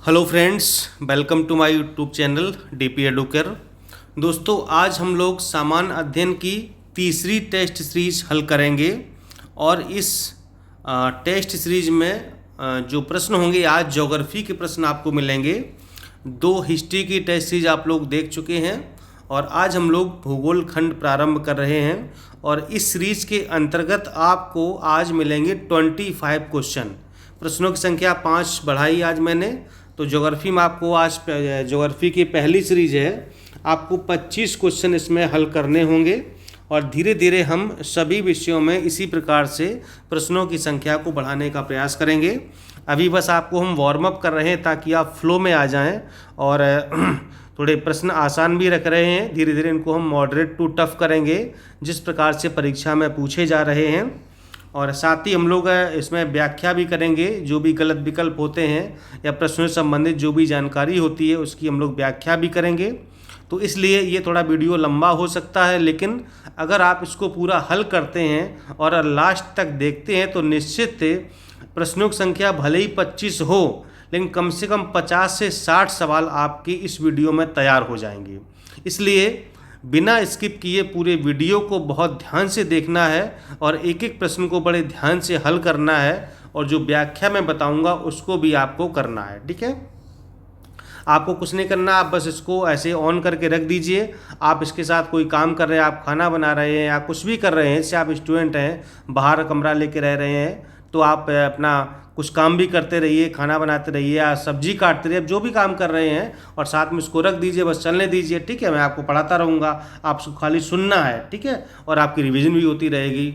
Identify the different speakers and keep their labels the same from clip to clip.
Speaker 1: Hello friends, welcome to my YouTube channel DP Educare. दोस्तों, आज हम लोग सामान्य अध्ययन की तीसरी टेस्ट सीरीज हल करेंगे और इस टेस्ट सीरीज में जो प्रश्न होंगे, आज ज्योग्राफी के प्रश्न आपको मिलेंगे। दो हिस्ट्री की टेस्ट सीरीज आप लोग देख चुके हैं और आज हम लोग भूगोल खंड प्रारंभ कर रहे हैं और इस सीरीज के अंतर्गत आपको आज मिलेंगे 25 क्वेश्चन। प्रश्नों की संख्या 5 बढ़ाई आज मैंने। तो ज्योग्राफी में आपको आज ज्योग्राफी की पहली सीरीज है, आपको 25 क्वेश्चन इसमें हल करने होंगे और धीरे धीरे हम सभी विषयों में इसी प्रकार से प्रश्नों की संख्या को बढ़ाने का प्रयास करेंगे। अभी बस आपको हम वार्म अप कर रहे हैं ताकि आप फ्लो में आ जाएं और थोड़े प्रश्न आसान भी रख रहे हैं। धीरे धीरे इनको हम मॉडरेट टू टफ करेंगे जिस प्रकार से परीक्षा में पूछे जा रहे हैं, और साथ ही हम लोग इसमें व्याख्या भी करेंगे। जो भी गलत विकल्प होते हैं या प्रश्नों से संबंधित जो भी जानकारी होती है उसकी हम लोग व्याख्या भी करेंगे। तो इसलिए ये थोड़ा वीडियो लंबा हो सकता है, लेकिन अगर आप इसको पूरा हल करते हैं और लास्ट तक देखते हैं तो निश्चित प्रश्नों की संख्या भले ही 25 हो, लेकिन कम से कम 50 से 60 सवाल आपके इस वीडियो में तैयार हो जाएंगे। इसलिए बिना स्किप किए पूरे वीडियो को बहुत ध्यान से देखना है और एक एक प्रश्न को बड़े ध्यान से हल करना है और जो व्याख्या मैं बताऊंगा उसको भी आपको करना है। ठीक है, आपको कुछ नहीं करना, आप बस इसको ऐसे ऑन करके रख दीजिए। आप इसके साथ कोई काम कर रहे हैं, आप खाना बना रहे हैं या कुछ भी कर रहे हैं, जैसे आप स्टूडेंट हैं, बाहर कमरा लेके रह रहे हैं, तो आप अपना कुछ काम भी करते रहिए, खाना बनाते रहिए या सब्जी काटते रहिए, जो भी काम कर रहे हैं, और साथ में इसको रख दीजिए, बस चलने दीजिए। ठीक है, मैं आपको पढ़ाता रहूँगा, आपको खाली सुनना है। ठीक है, और आपकी रिवीजन भी होती रहेगी।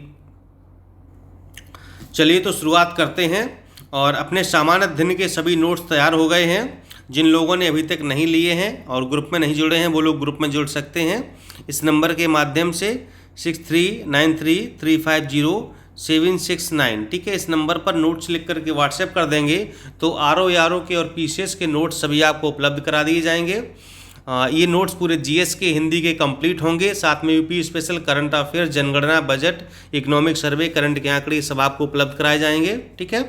Speaker 1: चलिए तो शुरुआत करते हैं। और अपने सामान्य अध्ययन के सभी नोट्स तैयार हो गए हैं। जिन लोगों ने अभी तक नहीं लिए हैं और ग्रुप में नहीं जुड़े हैं वो लोग ग्रुप में जुड़ सकते हैं इस नंबर के माध्यम से 6393350769। ठीक है, इस नंबर पर नोट्स लिख करके व्हाट्सएप कर देंगे तो आर ओ के और पीसीएस के नोट्स सभी आपको उपलब्ध करा दिए जाएंगे। ये नोट्स पूरे जीएस के, हिंदी के कंप्लीट होंगे। साथ में यूपी स्पेशल, करंट अफेयर्स, जनगणना, बजट, इकोनॉमिक सर्वे, करंट के आंकड़े सब आपको उपलब्ध कराए जाएंगे। ठीक है,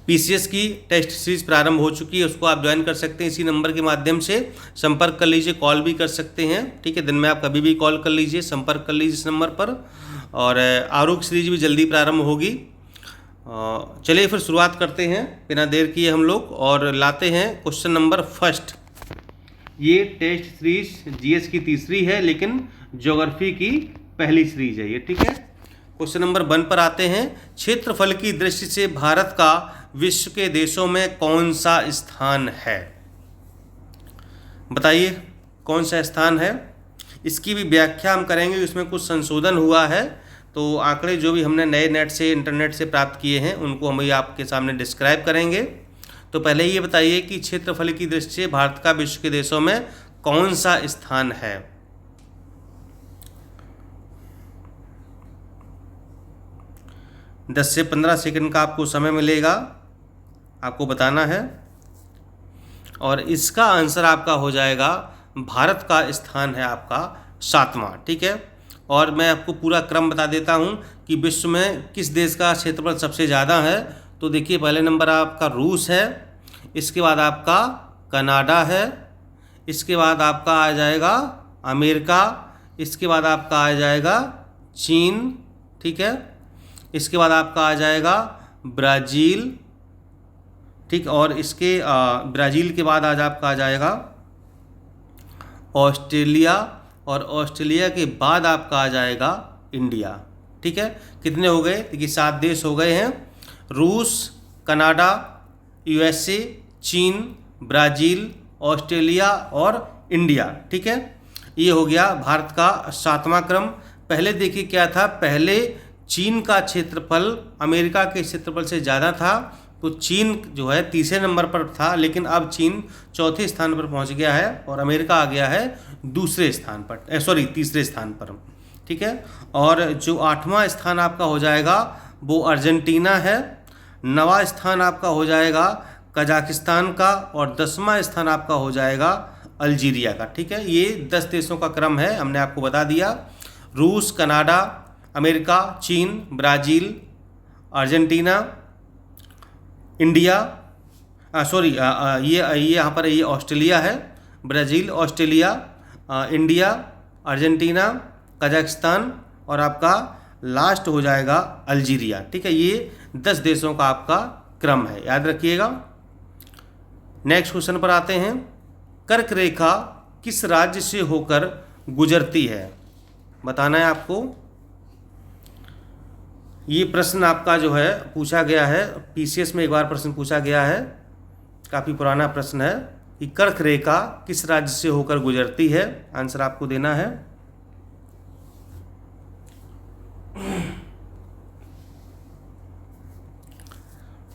Speaker 1: पीसीएस की टेस्ट सीरीज प्रारंभ हो चुकी है, उसको आप ज्वाइन कर सकते हैं। इसी नंबर के माध्यम से संपर्क कर लीजिए, कॉल भी कर सकते हैं। ठीक है, दिन में आप कभी भी कॉल कर लीजिए, संपर्क कर लीजिए इस नंबर पर। और आरोग्य सीरीज भी जल्दी प्रारंभ होगी। चलिए फिर शुरुआत करते हैं बिना देर किए हम लोग और लाते हैं क्वेश्चन नंबर फर्स्ट। ये टेस्ट सीरीज जीएस की तीसरी है, लेकिन ज्योग्राफी की पहली सीरीज है ये। ठीक है, क्वेश्चन नंबर 1 पर आते हैं। क्षेत्रफल की दृष्टि से भारत का विश्व के देशों में कौन सा स्थान है? बताइए कौन सा स्थान है। इसकी भी व्याख्या हम करेंगे, इसमें कुछ संशोधन हुआ है, तो आंकड़े जो भी हमने नए नेट से, इंटरनेट से प्राप्त किए हैं उनको हम आपके सामने डिस्क्राइब करेंगे। तो पहले ये बताइए कि क्षेत्रफल की दृष्टि से भारत का विश्व के देशों में कौन सा स्थान है? दस से 15 सेकंड का आपको समय मिलेगा, आपको बताना है। और इसका आंसर आपका हो जाएगा, भारत का स्थान है आपका 7वां। ठीक है, और मैं आपको पूरा क्रम बता देता हूं कि विश्व में किस देश का क्षेत्रफल सबसे ज़्यादा है। तो देखिए, पहले नंबर आपका रूस है, इसके बाद आपका कनाडा है, इसके बाद आपका आ जाएगा अमेरिका, इसके बाद आपका आ जाएगा चीन। ठीक है, इसके बाद आपका आ जाएगा ब्राज़ील। ठीक, और इसके ब्राज़ील के बाद आज आपका आ जाएगा ऑस्ट्रेलिया, और ऑस्ट्रेलिया के बाद आपका आ जाएगा इंडिया। ठीक है, कितने हो गए? देखिए 7 देश हो गए हैं। रूस, कनाडा, यूएसए, चीन, ब्राज़ील, ऑस्ट्रेलिया और इंडिया। ठीक है, ये हो गया भारत का 7वां क्रम। पहले देखिए क्या था, पहले चीन का क्षेत्रफल अमेरिका के क्षेत्रफल से ज़्यादा था, तो चीन जो है तीसरे नंबर पर था, लेकिन अब चीन चौथे स्थान पर पहुंच गया है और अमेरिका आ गया है दूसरे स्थान पर, तीसरे स्थान पर। ठीक है, और जो 8वां स्थान आपका हो जाएगा वो अर्जेंटीना है, 9वां स्थान आपका हो जाएगा कजाकिस्तान का, और 10वां स्थान आपका हो जाएगा अल्जीरिया का। ठीक है, ये 10 देशों का क्रम है, हमने आपको बता दिया। रूस, कनाडा, अमेरिका, चीन, ब्राज़ील, अर्जेंटीना, इंडिया, सॉरी, ये यहाँ पर ये ऑस्ट्रेलिया है, Brazil, Australia, India, Argentina, Kazakhstan और आपका लास्ट हो जाएगा अल्जीरिया। ठीक है, ये 10 देशों का आपका क्रम है, याद रखिएगा। नेक्स्ट क्वेश्चन पर आते हैं। कर्क रेखा किस राज्य से होकर गुजरती है, बताना है आपको। ये प्रश्न आपका जो है पूछा गया है, पीसीएस में एक बार प्रश्न पूछा गया है, काफ़ी पुराना प्रश्न है कि कर्क रेखा किस राज्य से होकर गुजरती है। आंसर आपको देना है।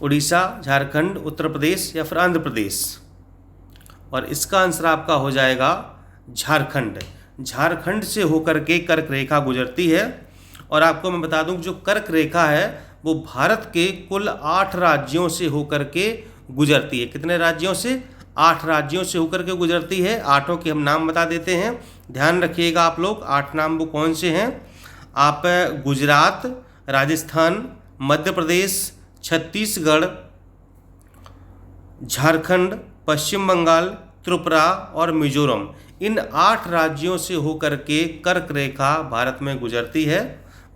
Speaker 1: उड़ीसा, झारखंड, उत्तर प्रदेश या फिर आंध्र प्रदेश। और इसका आंसर आपका हो जाएगा झारखंड। झारखंड से होकर के कर्क रेखा गुजरती है। और आपको मैं बता दूं जो कर्क रेखा है वो भारत के कुल 8 राज्यों से होकर के गुजरती है। कितने राज्यों से? 8 राज्यों से होकर के गुजरती है। 8 के हम नाम बता देते हैं, ध्यान रखिएगा आप लोग। 8 नाम वो कौन से हैं? आप गुजरात, राजस्थान, मध्य प्रदेश, छत्तीसगढ़, झारखंड, पश्चिम बंगाल, त्रिपुरा और मिजोरम। इन 8 राज्यों से होकर के कर्क रेखा भारत में गुजरती है।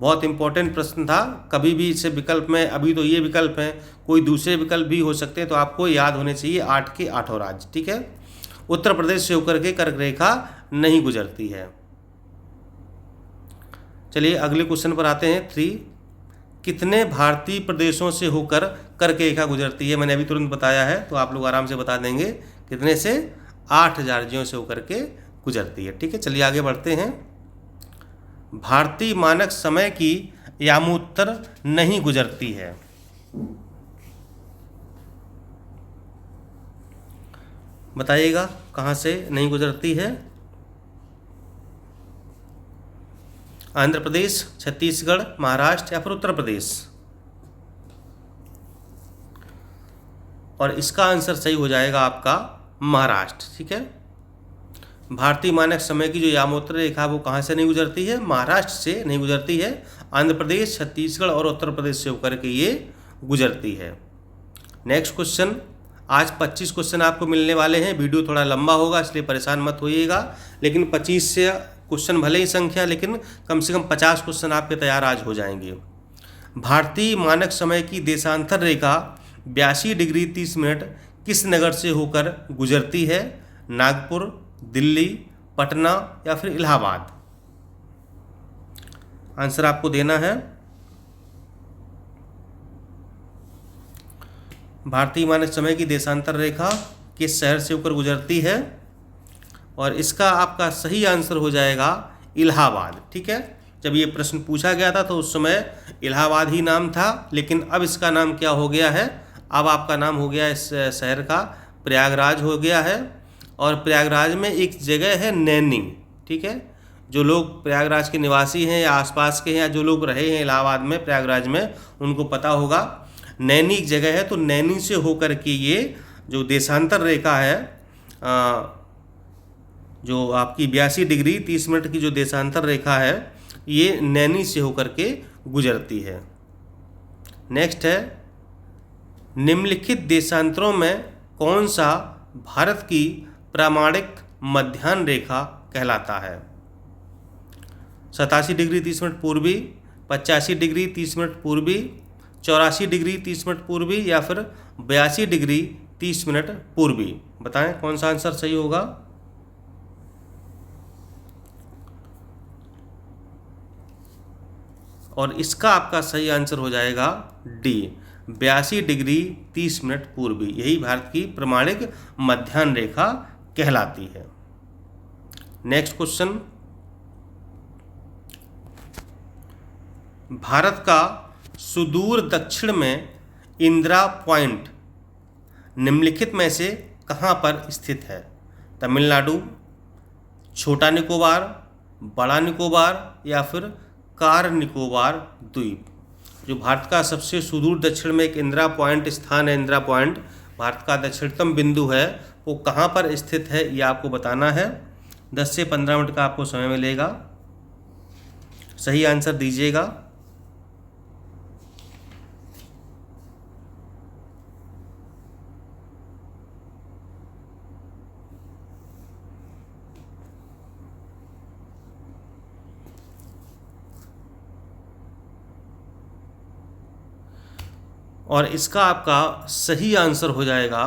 Speaker 1: बहुत इंपॉर्टेंट प्रश्न था, कभी भी इसे विकल्प में, अभी तो ये विकल्प हैं, कोई दूसरे विकल्प भी हो सकते हैं, तो आपको याद होने चाहिए 8 के 8 राज्य। ठीक है, उत्तर प्रदेश से होकर के कर्क रेखा नहीं गुजरती है। चलिए अगले क्वेश्चन पर आते हैं। 3, कितने भारतीय प्रदेशों से होकर कर्क रेखा गुजरती है? मैंने अभी तुरंत बताया है, तो आप लोग आराम से बता देंगे कितने से। 8 राज्यों से होकर के गुजरती है। ठीक है, चलिए आगे बढ़ते हैं। भारतीय मानक समय की यामोत्तर नहीं गुजरती है, बताइएगा कहाँ से नहीं गुजरती है? आंध्र प्रदेश, छत्तीसगढ़, महाराष्ट्र या फिर उत्तर प्रदेश। और इसका आंसर सही हो जाएगा आपका महाराष्ट्र। ठीक है, भारतीय मानक समय की जो यामोत्तर रेखा वो कहाँ से नहीं गुजरती है? महाराष्ट्र से नहीं गुजरती है। आंध्र प्रदेश, छत्तीसगढ़ और उत्तर प्रदेश से होकर के ये गुजरती है। Next question. आज 25 क्वेश्चन आपको मिलने वाले हैं। वीडियो थोड़ा लंबा होगा इसलिए परेशान मत होइएगा, लेकिन 25 से क्वेश्चन भले ही संख्या, लेकिन कम से कम 50 क्वेश्चन आपके तैयार आज हो जाएंगे। भारतीय मानक समय की देशांतर रेखा 82 डिग्री 30 मिनट किस नगर से होकर गुजरती है? नागपुर, दिल्ली, पटना या फिर इलाहाबाद। आंसर आपको देना है। भारतीय मानक समय की देशांतर रेखा किस शहर से होकर गुजरती है? और इसका आपका सही आंसर हो जाएगा इलाहाबाद। ठीक है, जब ये प्रश्न पूछा गया था तो उस समय इलाहाबाद ही नाम था, लेकिन अब इसका नाम क्या हो गया है? अब आपका नाम हो गया इस शहर का प्रयागराज हो गया है। और प्रयागराज में एक जगह है नैनी। ठीक है, जो लोग प्रयागराज के निवासी हैं या आसपास के हैं या जो लोग रहे हैं इलाहाबाद में, प्रयागराज में, उनको पता होगा नैनी एक जगह है। तो नैनी से होकर के ये जो देशांतर रेखा है, जो आपकी 82 डिग्री 30 मिनट की जो देशांतर रेखा है, ये नैनी से होकर के गुजरती है। नेक्स्ट है, निम्नलिखित देशांतरों में कौन सा भारत की प्रामाणिक मध्याह्न रेखा कहलाता है? 87 डिग्री 30 मिनट पूर्वी, 85 डिग्री 30 मिनट पूर्वी, 84 डिग्री 30 मिनट पूर्वी या फिर 82 डिग्री 30 मिनट पूर्वी। बताएं कौन सा आंसर सही होगा? और इसका आपका सही आंसर हो जाएगा डी, 82 डिग्री 30 मिनट पूर्वी। यही भारत की प्रामाणिक मध्याह्न रेखा कहलाती है। Next question. भारत का सुदूर दक्षिण में इंदिरा पॉइंट निम्नलिखित में से कहाँ पर स्थित है? तमिलनाडु, छोटा निकोबार, बड़ा निकोबार या फिर कार निकोबार द्वीप। जो भारत का सबसे सुदूर दक्षिण में एक इंदिरा पॉइंट स्थान है, इंदिरा पॉइंट भारत का दक्षिणतम बिंदु है, वो कहाँ पर स्थित है ये आपको बताना है। 10 से 15 मिनट का आपको समय मिलेगा, सही आंसर दीजिएगा। और इसका आपका सही आंसर हो जाएगा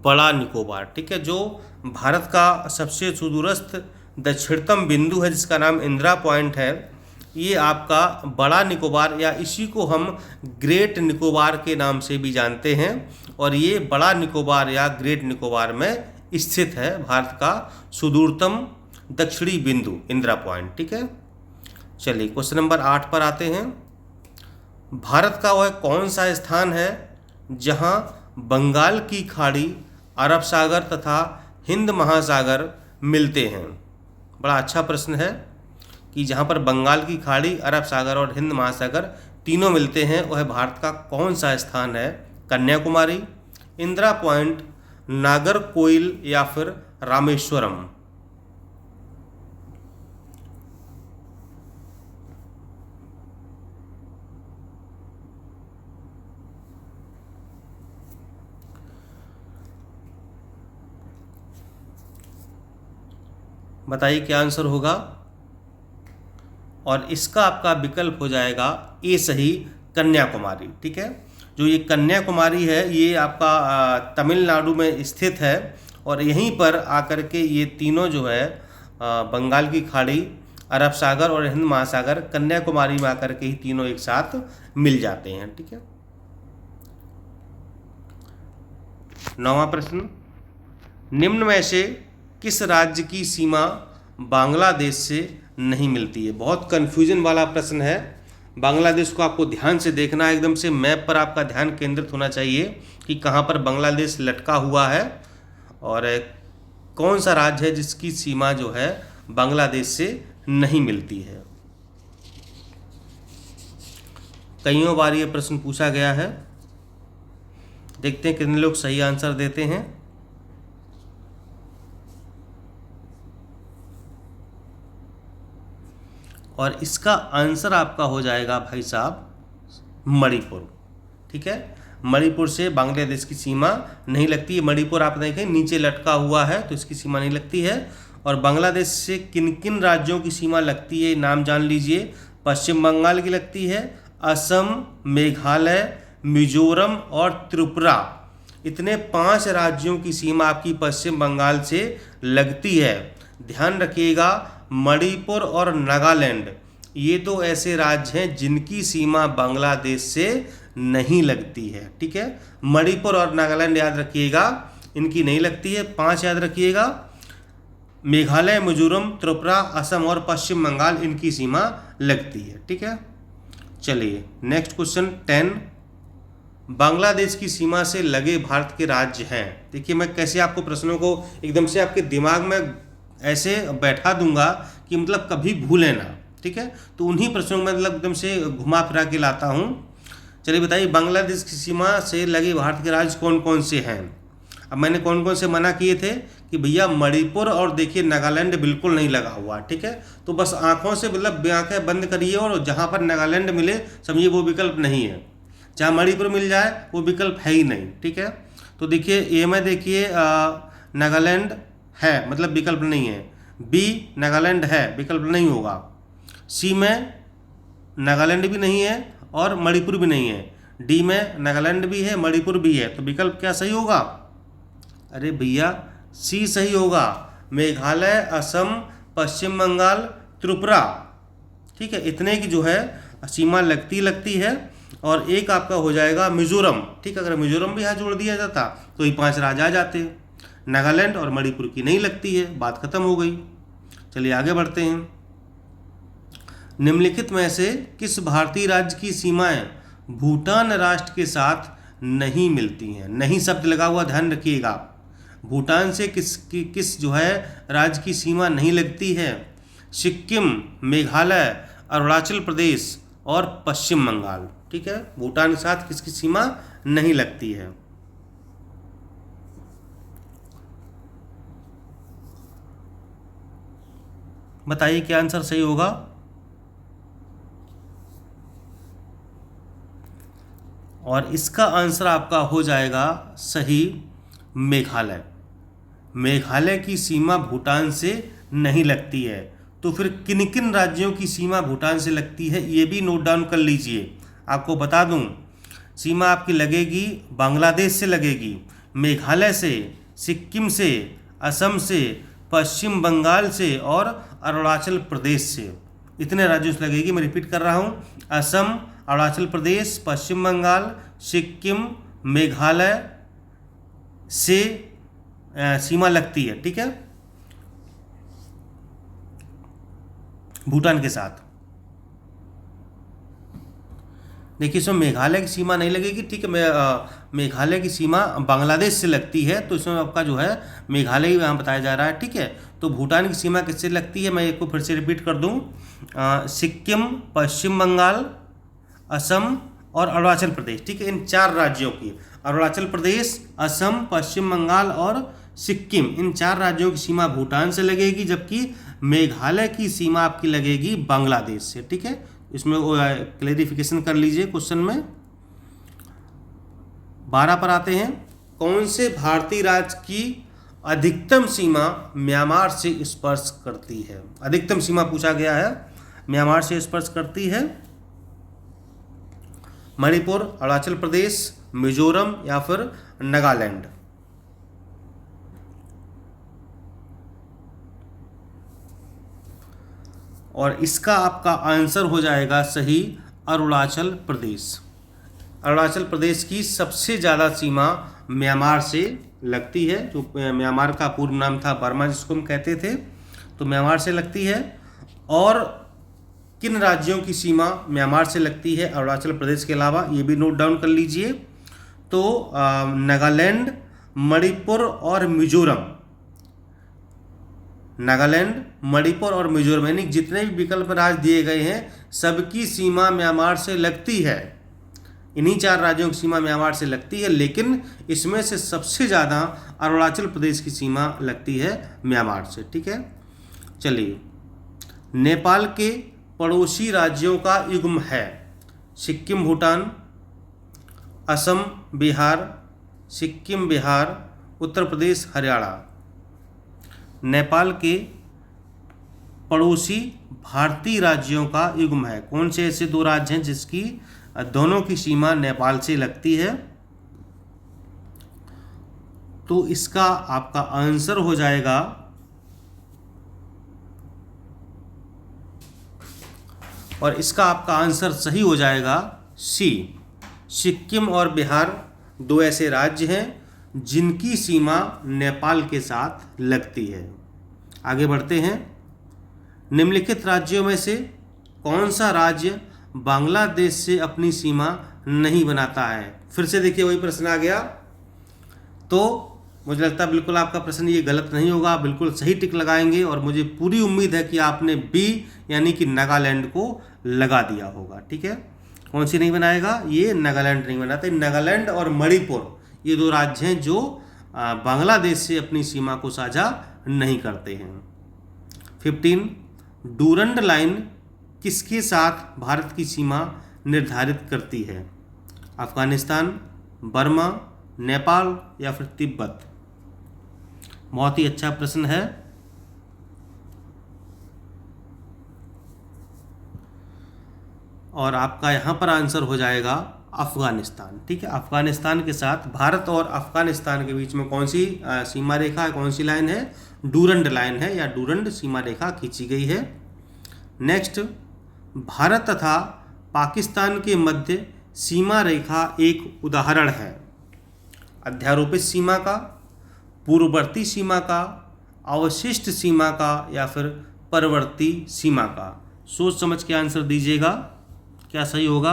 Speaker 1: बड़ा निकोबार। ठीक है, जो भारत का सबसे सुदूरस्थ दक्षिणतम बिंदु है जिसका नाम इंदिरा पॉइंट है, ये आपका बड़ा निकोबार या इसी को हम ग्रेट निकोबार के नाम से भी जानते हैं, और ये बड़ा निकोबार या ग्रेट निकोबार में स्थित है, भारत का सुदूरतम दक्षिणी बिंदु इंदिरा पॉइंट। ठीक है, चलिए क्वेश्चन नंबर 8 पर आते हैं। भारत का वह कौन सा स्थान है जहां बंगाल की खाड़ी, अरब सागर तथा हिंद महासागर मिलते हैं? बड़ा अच्छा प्रश्न है कि जहां पर बंगाल की खाड़ी, अरब सागर और हिंद महासागर तीनों मिलते हैं, वह भारत का कौन सा स्थान है? कन्याकुमारी, इंदिरा पॉइंट, नागरकोइल या फिर रामेश्वरम? बताइए क्या आंसर होगा। और इसका आपका विकल्प हो जाएगा ए सही, कन्याकुमारी। ठीक है, जो ये कन्याकुमारी है ये आपका तमिलनाडु में स्थित है, और यहीं पर आकर के ये तीनों जो है बंगाल की खाड़ी, अरब सागर और हिंद महासागर कन्याकुमारी में आकर के ही तीनों एक साथ मिल जाते हैं। ठीक है, 9वां प्रश्न, निम्न में से किस राज्य की सीमा बांग्लादेश से नहीं मिलती है? बहुत कन्फ्यूजन वाला प्रश्न है। बांग्लादेश को आपको ध्यान से देखना है, एकदम से मैप पर आपका ध्यान केंद्रित होना चाहिए कि कहाँ पर बांग्लादेश लटका हुआ है और कौन सा राज्य है जिसकी सीमा जो है बांग्लादेश से नहीं मिलती है। कईयों बार ये प्रश्न पूछा गया है, देखते हैं कितने लोग सही आंसर देते हैं। और इसका आंसर आपका हो जाएगा भाई साहब मणिपुर। ठीक है, मणिपुर से बांग्लादेश की सीमा नहीं लगती है। मणिपुर आप देखें नीचे लटका हुआ है तो इसकी सीमा नहीं लगती है। और बांग्लादेश से किन किन राज्यों की सीमा लगती है नाम जान लीजिए। पश्चिम बंगाल की लगती है, असम, मेघालय, मिजोरम और त्रिपुरा, इतने 5 राज्यों की सीमा आपकी पश्चिम बंगाल से लगती है। ध्यान रखिएगा, मणिपुर और नागालैंड ये तो ऐसे राज्य हैं जिनकी सीमा बांग्लादेश से नहीं लगती है। ठीक है, मणिपुर और नागालैंड याद रखिएगा, इनकी नहीं लगती है। 5 याद रखिएगा, मेघालय, मिजोरम, त्रिपुरा, असम और पश्चिम बंगाल, इनकी सीमा लगती है। ठीक है, चलिए नेक्स्ट क्वेश्चन 10, बांग्लादेश की सीमा से लगे भारत के राज्य हैं। देखिए मैं कैसे आपको प्रश्नों को एकदम से आपके दिमाग में ऐसे बैठा दूंगा कि मतलब कभी भूलें ना। ठीक है, तो उन्हीं प्रश्नों में मतलब एकदम से घुमा फिरा के लाता हूँ। चलिए बताइए, बांग्लादेश की सीमा से लगे भारत के राज्य कौन कौन से हैं? अब मैंने कौन कौन से मना किए थे कि भैया मणिपुर और देखिए नागालैंड बिल्कुल नहीं लगा हुआ। ठीक है, तो बस आंखों से मतलब आंखें बंद करिए और जहाँ पर नागालैंड मिले समझिए वो विकल्प नहीं है, जहाँ मणिपुर मिल जाए वो विकल्प है ही नहीं। ठीक है, तो देखिए ए में देखिए नागालैंड है मतलब विकल्प नहीं है, बी नागालैंड है विकल्प नहीं होगा, सी में नागालैंड भी नहीं है और मणिपुर भी नहीं है, डी में नागालैंड भी है मणिपुर भी है, तो विकल्प क्या सही होगा? अरे भैया सी सही होगा, मेघालय, असम, पश्चिम बंगाल, त्रिपुरा। ठीक है, इतने की जो है सीमा लगती है। और एक आपका हो जाएगा मिजोरम। ठीक है, अगर मिजोरम भी यहाँ जोड़ दिया जाता तो ये 5 राज्य आ जाते। नागालैंड और मणिपुर की नहीं लगती है, बात खत्म हो गई। चलिए आगे बढ़ते हैं। निम्नलिखित में से किस भारतीय राज्य की सीमाएं भूटान राष्ट्र के साथ नहीं मिलती हैं? नहीं शब्द लगा हुआ, ध्यान रखिएगा। भूटान से किस जो है राज्य की सीमा नहीं लगती है? सिक्किम, मेघालय, अरुणाचल प्रदेश और पश्चिम बंगाल। ठीक है, भूटान के साथ किसकी सीमा नहीं लगती है? बताइए क्या आंसर सही होगा। और इसका आंसर आपका हो जाएगा सही, मेघालय। मेघालय की सीमा भूटान से नहीं लगती है। तो फिर किन किन राज्यों की सीमा भूटान से लगती है ये भी नोट डाउन कर लीजिए। आपको बता दूं, सीमा आपकी लगेगी बांग्लादेश से लगेगी, मेघालय से, सिक्किम से, असम से, पश्चिम बंगाल से और अरुणाचल प्रदेश से। इतने राज्यों से लगेगी। मैं रिपीट कर रहा हूँ, असम, अरुणाचल प्रदेश, पश्चिम बंगाल, सिक्किम, मेघालय से सीमा लगती है। ठीक है, भूटान के साथ। देखिए इसमें मेघालय की सीमा नहीं लगेगी। ठीक है, मेघालय की सीमा बांग्लादेश से लगती है, तो इसमें आपका जो है मेघालय यहाँ बताया जा रहा है। ठीक है, तो भूटान की सीमा किससे लगती है, मैं एक को फिर से रिपीट कर दूँ, सिक्किम, पश्चिम बंगाल, असम और अरुणाचल प्रदेश। ठीक है, इन 4 राज्यों की, अरुणाचल प्रदेश, असम, पश्चिम बंगाल और सिक्किम, इन 4 राज्यों की सीमा भूटान से लगेगी, जबकि मेघालय की सीमा आपकी लगेगी बांग्लादेश से। ठीक है, इसमें क्लेरिफिकेशन कर लीजिए। क्वेश्चन में 12 पर आते हैं, कौन से भारतीय राज्य की अधिकतम सीमा म्यांमार से स्पर्श करती है। अधिकतम सीमा पूछा गया है, म्यांमार से स्पर्श करती है मणिपुर, अरुणाचल प्रदेश, मिजोरम या फिर नागालैंड। और इसका आपका आंसर हो जाएगा सही, अरुणाचल प्रदेश। अरुणाचल प्रदेश की सबसे ज़्यादा सीमा म्यांमार से लगती है, जो म्यांमार का पूर्व नाम था बर्मा जिसको हम कहते थे, तो म्यांमार से लगती है। और किन राज्यों की सीमा म्यांमार से लगती है अरुणाचल प्रदेश के अलावा, ये भी नोट डाउन कर लीजिए। तो नागालैंड, मणिपुर और मिजोरम, नागालैंड, मणिपुर और मिजोरम, यानी जितने भी विकल्प राज्य दिए गए हैं सबकी सीमा म्यांमार से लगती है। इन्हीं 4 राज्यों की सीमा म्यांमार से लगती है, लेकिन इसमें से सबसे ज़्यादा अरुणाचल प्रदेश की सीमा लगती है म्यांमार से। ठीक है, चलिए, नेपाल के पड़ोसी राज्यों का युग्म है सिक्किम, भूटान, असम, बिहार, सिक्किम, बिहार, उत्तर प्रदेश, हरियाणा। नेपाल के पड़ोसी भारतीय राज्यों का युग्म है। कौन से ऐसे 2 राज्य हैं जिसकी दोनों की सीमा नेपाल से लगती है, तो इसका आपका आंसर हो जाएगा और इसका आपका आंसर सही हो जाएगा सी, सिक्किम और बिहार 2 ऐसे राज्य हैं जिनकी सीमा नेपाल के साथ लगती है। आगे बढ़ते हैं, निम्नलिखित राज्यों में से कौन सा राज्य बांग्लादेश से अपनी सीमा नहीं बनाता है। फिर से देखिए वही प्रश्न आ गया, तो मुझे लगता है बिल्कुल आपका प्रश्न ये गलत नहीं होगा, बिल्कुल सही टिक लगाएंगे और मुझे पूरी उम्मीद है कि आपने बी यानी कि नागालैंड को लगा दिया होगा। ठीक है, कौन सी नहीं बनाएगा, ये नागालैंड नहीं बनाते। नागालैंड और मणिपुर ये 2 राज्य हैं जो बांग्लादेश से अपनी सीमा को साझा नहीं करते हैं। 15, डूरंड लाइन किसके साथ भारत की सीमा निर्धारित करती है। अफगानिस्तान, बर्मा, नेपाल या फिर तिब्बत। बहुत ही अच्छा प्रश्न है। और आपका यहाँ पर आंसर हो जाएगा अफगानिस्तान। ठीक है, अफगानिस्तान के साथ भारत और अफगानिस्तान के बीच में कौन सी सीमा रेखा है, कौन सी लाइन है, डूरंड लाइन है या डूरंड सीमा रेखा खींची गई है। नेक्स्ट, भारत तथा पाकिस्तान के मध्य सीमा रेखा एक उदाहरण है अध्यारोपित सीमा का, पूर्ववर्ती सीमा का, अवशिष्ट सीमा का या फिर परवर्ती सीमा का। सोच समझ के आंसर दीजिएगा, क्या सही होगा।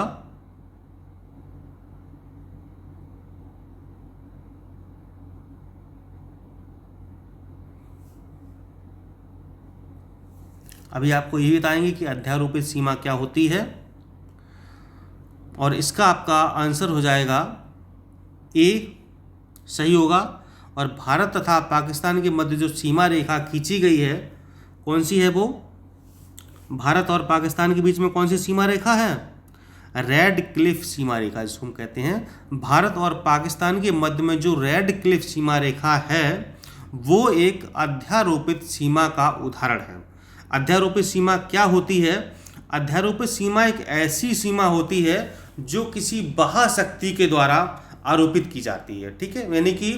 Speaker 1: अभी आपको ये बताएंगे कि अध्यारोपित सीमा क्या होती है और इसका आपका आंसर हो जाएगा ए, सही होगा। और भारत तथा पाकिस्तान के मध्य जो सीमा रेखा खींची गई है कौन सी है, वो भारत और पाकिस्तान के बीच में कौन सी सीमा रेखा है, रेड क्लिफ सीमा रेखा जिसको हम कहते हैं। भारत और पाकिस्तान के मध्य में जो रेड क्लिफ सीमा रेखा है वो एक अध्यारोपित सीमा का उदाहरण है। अध्यारोपित सीमा क्या होती है, अध्यारोपित सीमा एक ऐसी सीमा होती है जो किसी महाशक्ति के द्वारा आरोपित की जाती है। ठीक है, यानी कि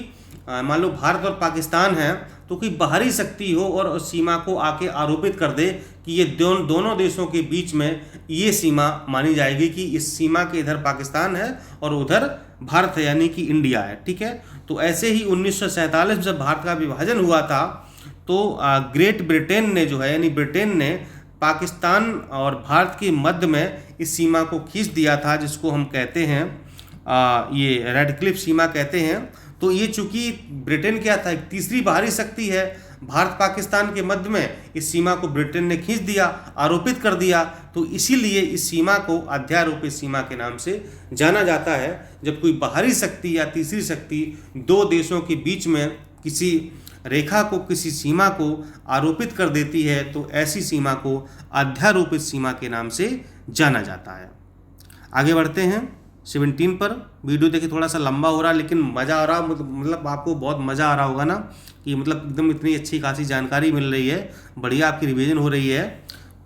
Speaker 1: मान लो भारत और पाकिस्तान है, तो कोई बाहरी शक्ति हो और उस सीमा को आके आरोपित कर दे कि ये दोनों देशों के बीच में ये सीमा मानी जाएगी कि इस सीमा के इधर पाकिस्तान है और उधर भारत है, यानी कि इंडिया है। ठीक है, तो ऐसे ही 1947 जब भारत का विभाजन हुआ था, तो ग्रेट ब्रिटेन ने जो है, यानी ब्रिटेन ने पाकिस्तान और भारत के मध्य में इस सीमा को खींच दिया था, जिसको हम कहते हैं ये रेड क्लिफ सीमा कहते हैं। तो ये चूंकि ब्रिटेन क्या था, एक तीसरी बाहरी शक्ति है, भारत पाकिस्तान के मध्य में इस सीमा को ब्रिटेन ने खींच दिया, आरोपित कर दिया, तो इसीलिए इस सीमा को अध्यारोपित सीमा के नाम से जाना जाता है। जब कोई बाहरी शक्ति या तीसरी शक्ति दो देशों के बीच में किसी रेखा को, किसी सीमा को आरोपित कर देती है, तो ऐसी सीमा को अध्यारोपित सीमा के नाम से जाना जाता है। आगे बढ़ते हैं 17 पर। वीडियो देखिए, थोड़ा सा लंबा हो रहा है लेकिन मज़ा आ रहा, मतलब आपको बहुत मज़ा आ रहा होगा ना, कि मतलब एकदम इतनी अच्छी खासी जानकारी मिल रही है, बढ़िया आपकी रिवीजन हो रही है।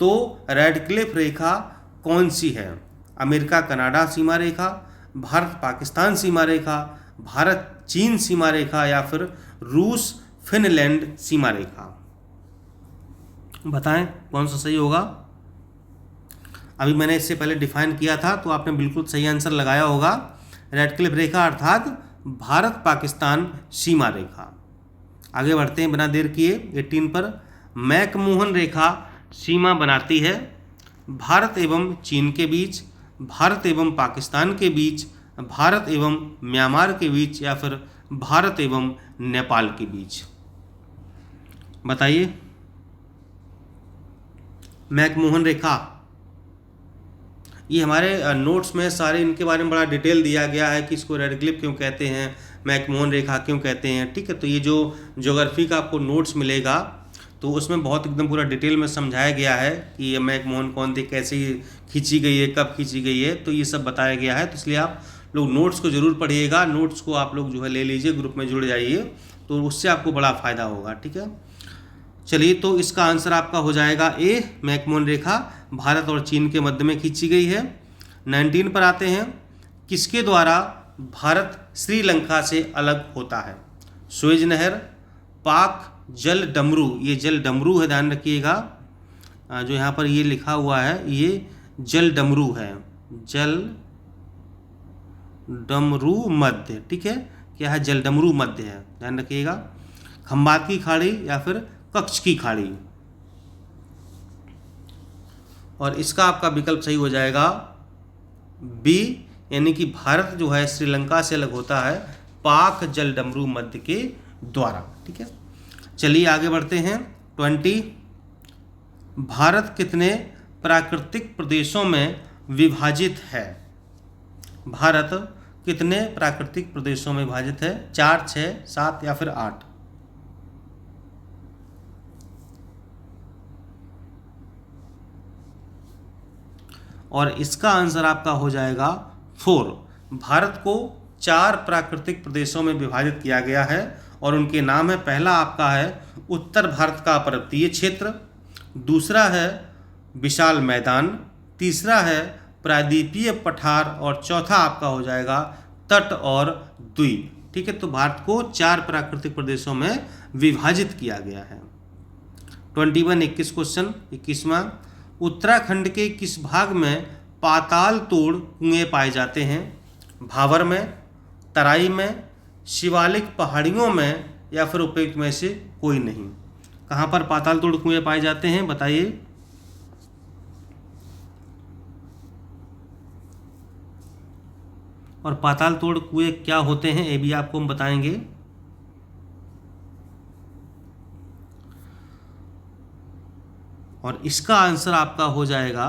Speaker 1: तो रेड क्लिफ रेखा कौन सी है? अमेरिका कनाडा सीमा रेखा, भारत पाकिस्तान सीमा रेखा, भारत चीन सीमा रेखा, या फिर रूस फिनलैंड सीमा रेखा? बताएं कौन सा सही होगा। अभी मैंने इससे पहले डिफाइन किया था, तो आपने बिल्कुल सही आंसर लगाया होगा। रेड क्लिफ रेखा अर्थात भारत पाकिस्तान सीमा रेखा। आगे बढ़ते हैं बिना देर किए 18 पर। मैकमोहन रेखा सीमा बनाती है भारत एवं चीन के बीच, भारत एवं पाकिस्तान के बीच, भारत एवं म्यांमार के बीच, या फिर भारत एवं नेपाल के बीच? बताइए। मैकमोहन रेखा, ये हमारे नोट्स में सारे इनके बारे में बड़ा डिटेल दिया गया है कि इसको रेड क्लिफ क्यों कहते हैं, मैकमोहन रेखा क्यों कहते हैं। ठीक है, तो ये जो ज्योग्राफी का आपको नोट्स मिलेगा, तो उसमें बहुत एकदम पूरा डिटेल में समझाया गया है कि ये मैकमोहन कौन थी, कैसे खींची गई है, कब खींची गई है, तो ये सब बताया गया है। तो इसलिए आप लोग नोट्स को ज़रूर पढ़िएगा, नोट्स को आप लोग जो है ले लीजिए, ग्रुप में जुड़ जाइए, तो उससे आपको बड़ा फ़ायदा होगा। ठीक है, चलिए, तो इसका आंसर आपका हो जाएगा ए, मैकमोहन रेखा भारत और चीन के मध्य में खींची गई है। 19 पर आते हैं। किसके द्वारा भारत श्रीलंका से अलग होता है? सुएज नहर, पाक जल डमरू, ये जल डमरू है, ध्यान रखिएगा, जो यहाँ पर ये लिखा हुआ है ये जल डमरू है, जल डमरू मध्य। ठीक है, क्या है? जल डमरू मध्य है, ध्यान रखिएगा। खंबात की खाड़ी या फिर कच्छ की खाड़ी? और इसका आपका विकल्प सही हो जाएगा बी, यानी कि भारत जो है श्रीलंका से अलग होता है पाक जल डमरू मध्य के द्वारा। ठीक है, चलिए आगे बढ़ते हैं 20। भारत कितने प्राकृतिक प्रदेशों में विभाजित है? भारत कितने प्राकृतिक प्रदेशों में विभाजित है? 4, 6, 7 या फिर 8? और इसका आंसर आपका हो जाएगा 4। भारत को 4 प्राकृतिक प्रदेशों में विभाजित किया गया है और उनके नाम है, पहला आपका है उत्तर भारत का पर्वतीय क्षेत्र, दूसरा है विशाल मैदान, तीसरा है प्रायद्वीपीय पठार, और चौथा आपका हो जाएगा तट और द्वीप। ठीक है, तो भारत को 4 प्राकृतिक प्रदेशों में विभाजित किया गया है। 21 21 क्वेश्चन 21वां। उत्तराखंड के किस भाग में पाताल तोड़ कुएं पाए जाते हैं? भावर में, तराई में, शिवालिक पहाड़ियों में, या फिर उपयुक्त में से कोई नहीं? कहाँ पर पाताल तोड़ कुएं पाए जाते हैं, बताइए। और पाताल तोड़ कुएं क्या होते हैं, ये भी आपको हम बताएंगे। और इसका आंसर आपका हो जाएगा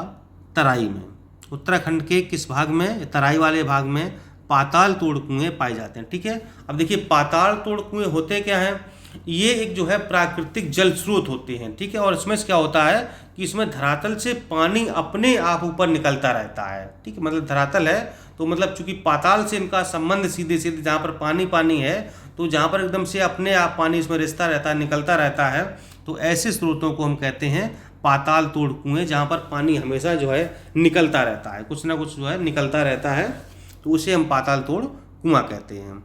Speaker 1: तराई में। उत्तराखंड के किस भाग में? तराई वाले भाग में पाताल तोड़ कुएं पाए जाते हैं। ठीक है, अब देखिए पाताल तोड़ कुएं होते क्या हैं? ये एक जो है प्राकृतिक जल स्रोत होते हैं। ठीक है, और इसमें क्या होता है कि इसमें धरातल से पानी अपने आप ऊपर निकलता रहता है। ठीक है, मतलब धरातल है तो मतलब चूंकि पाताल से इनका संबंध सीधे सीधे, जहाँ पर पानी पानी है, तो जहाँ पर एकदम से अपने आप पानी इसमें रिसता रहता है, निकलता रहता है, तो ऐसे स्रोतों को हम कहते हैं पाताल तोड़ कुएं, जहाँ पर पानी हमेशा जो है निकलता रहता है, कुछ ना कुछ जो है निकलता रहता है, तो उसे हम पाताल तोड़ कुआं कहते हैं।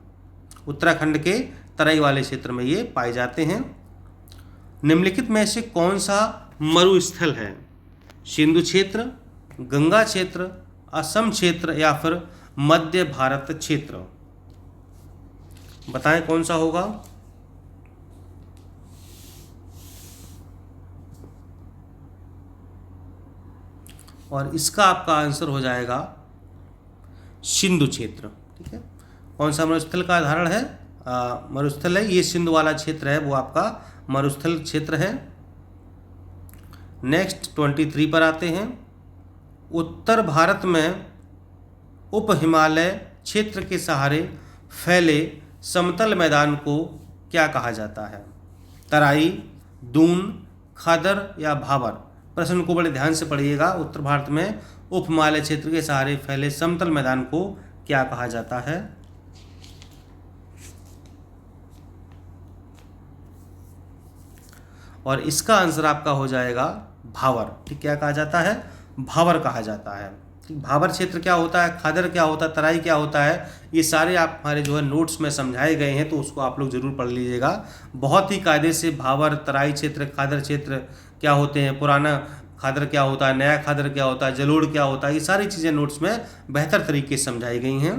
Speaker 1: उत्तराखंड के तराई वाले क्षेत्र में ये पाए जाते हैं। निम्नलिखित में से कौन सा मरुस्थल है? सिंधु क्षेत्र, गंगा क्षेत्र, असम क्षेत्र या फिर मध्य भारत क्षेत्र? बताएं कौन सा होगा। और इसका आपका आंसर हो जाएगा सिंधु क्षेत्र। ठीक है, कौन सा मरुस्थल का उदाहरण है? मरुस्थल है ये सिंधु वाला क्षेत्र है, वो आपका मरुस्थल क्षेत्र है। नेक्स्ट 23 पर आते हैं। उत्तर भारत में उप हिमालय क्षेत्र के सहारे फैले समतल मैदान को क्या कहा जाता है? तराई, दून, खादर या भाबर? प्रश्न को बड़े ध्यान से पढ़िएगा। उत्तर भारत में उप हिमालय क्षेत्र के सहारे फैले समतल मैदान को क्या कहा जाता है? और इसका आंसर आपका हो जाएगा भावर। ठीक, क्या कहा जाता है? भावर कहा जाता है। भावर क्षेत्र क्या होता है, खादर क्या होता है, तराई क्या होता है, ये सारे आप हमारे जो है नोट्स में समझाए गए हैं, तो उसको आप लोग जरूर पढ़ लीजिएगा। बहुत ही कायदे से भावर, तराई क्षेत्र, खादर क्षेत्र क्या होते हैं, पुराना खादर क्या होता है, नया खादर क्या होता है, जलोढ़ क्या होता है, ये सारी चीज़ें नोट्स में बेहतर तरीके से समझाई गई हैं।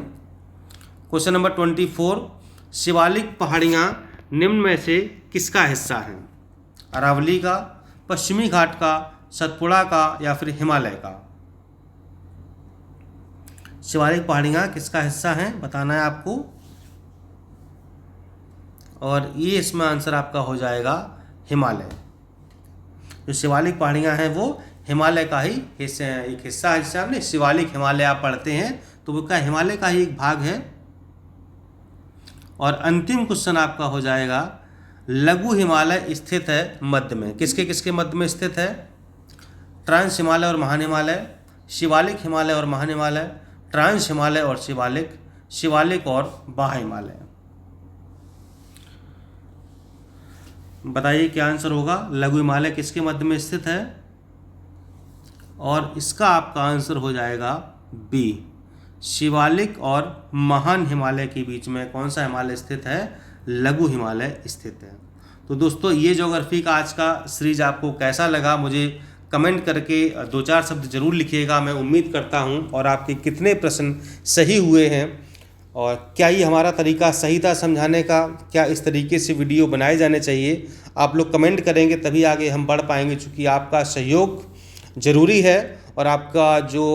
Speaker 1: क्वेश्चन नंबर 24, शिवालिक पहाड़ियाँ निम्न में से किसका हिस्सा हैं? अरावली का, पश्चिमी घाट का, सतपुड़ा का या फिर हिमालय का? शिवालिक पहाड़ियाँ किसका हिस्सा हैं बताना है आपको। और ये इसमें आंसर आपका हो जाएगा हिमालय। जो शिवालिक पहाड़ियाँ हैं वो हिमालय का ही हिस्सा है, एक हिस्सा है। जिसे आपने शिवालिक हिमालय आप पढ़ते हैं तो वो क्या हिमालय का ही एक भाग है। और अंतिम क्वेश्चन आपका हो जाएगा, लघु हिमालय स्थित है मध्य में, किसके किसके मध्य में स्थित है? ट्रांस हिमालय और महान हिमालय, शिवालिक हिमालय और महान हिमालय, ट्रांस हिमालय और शिवालिक, शिवालिक और बाह्य हिमालय? बताइए क्या आंसर होगा। लघु हिमालय किसके मध्य में स्थित है? और इसका आपका आंसर हो जाएगा बी, शिवालिक और महान हिमालय के बीच में कौन सा हिमालय स्थित है? लघु हिमालय स्थित है। तो दोस्तों ये ज्योग्राफी का आज का सीरीज आपको कैसा लगा, मुझे कमेंट करके 2-4 शब्द जरूर लिखिएगा। मैं उम्मीद करता हूं। और आपके कितने प्रश्न सही हुए हैं और क्या ये हमारा तरीका सही था समझाने का, क्या इस तरीके से वीडियो बनाए जाने चाहिए, आप लोग कमेंट करेंगे तभी आगे हम बढ़ पाएंगे। चूँकि आपका सहयोग ज़रूरी है और आपका जो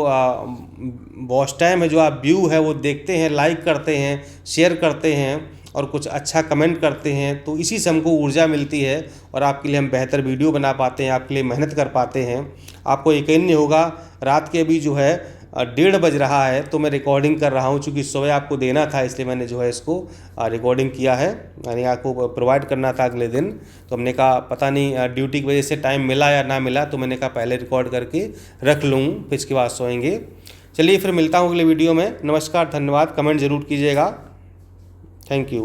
Speaker 1: वॉच टाइम है, जो आप व्यू है वो देखते हैं, लाइक करते हैं, शेयर करते हैं और कुछ अच्छा कमेंट करते हैं, तो इसी से हमको ऊर्जा मिलती है और आपके लिए हम बेहतर वीडियो बना पाते हैं, आपके लिए मेहनत कर पाते हैं। आपको यकीन नहीं होगा, रात के अभी जो है 1:30 बज रहा है तो मैं रिकॉर्डिंग कर रहा हूं। चूँकि सुबह आपको देना था इसलिए मैंने जो है इसको रिकॉर्डिंग किया है, यानी आपको प्रोवाइड करना था अगले दिन। तो हमने कहा पता नहीं ड्यूटी की वजह से टाइम मिला या ना मिला, तो मैंने कहा पहले रिकॉर्ड करके रख लूँ, फिर इसके बाद सोएंगे। चलिए फिर मिलता हूँ अगले वीडियो में। नमस्कार, धन्यवाद। कमेंट ज़रूर कीजिएगा। Thank you.